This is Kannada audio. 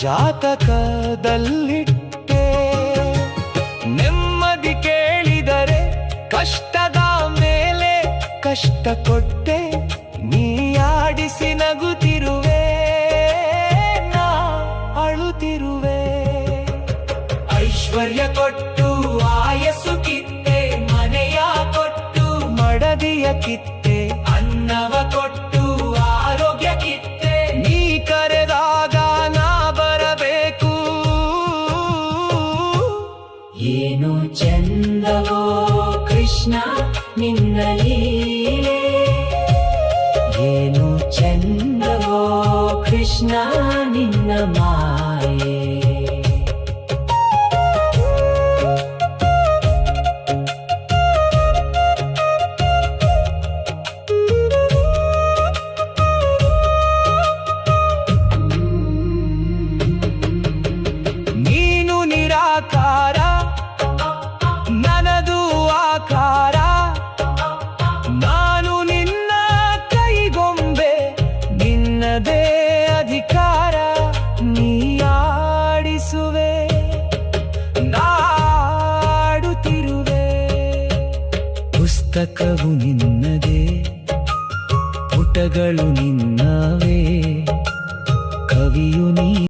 ಜಾತಕದಲ್ಲಿಟ್ಟೆ. ನೆಮ್ಮದಿ ಕೇಳಿದರೆ ಕಷ್ಟದ ಮೇಲೆ ಕಷ್ಟ ಕೊಟ್ಟೆ. ನೀ ಆಡಿಸಿ ನಗುತ್ತಿರುವೆ, ನಾ ಅಳುತ್ತಿರುವೆ. ಐಶ್ವರ್ಯ ಕೊಟ್ಟು ಆಯಸ್ಸು ಕಿತ್ತೆ, ಮನೆಯ ಕೊಟ್ಟು ಮಡದಿಯ ಕಿತ್ತೆ, ಅನ್ನವ ಕೊಟ್ಟು ಆರೋಗ್ಯ ಕಿತ್ತೆ. ನೀ ಕರೆದಾಗ ನಾ ಬರಬೇಕು. ಏನು ಚಂದವೋ ಕೃಷ್ಣ ನಿನ್ನ ಲೀಲೆ, ಏನು ಚಂದವೋ ಕೃಷ್ಣ ನಿನ್ನ ಮಾಯೆ. ನೀನು ನಿರಾಕಾರ, ನನದು ಆಕಾರ. ನಾನು ನಿನ್ನ ಕೈಗೊಂಬೆ, ನಿನ್ನದೇ ಅಧಿಕಾರ. ನೀ ಆಡಿಸುವೆ, ನಾಡುತ್ತಿರುವೆ. ಪುಸ್ತಕವು ನಿನ್ನದೇ, ಪುಟಗಳು ನಿನ್ನವೇ, ಕವಿಯು ನೀ.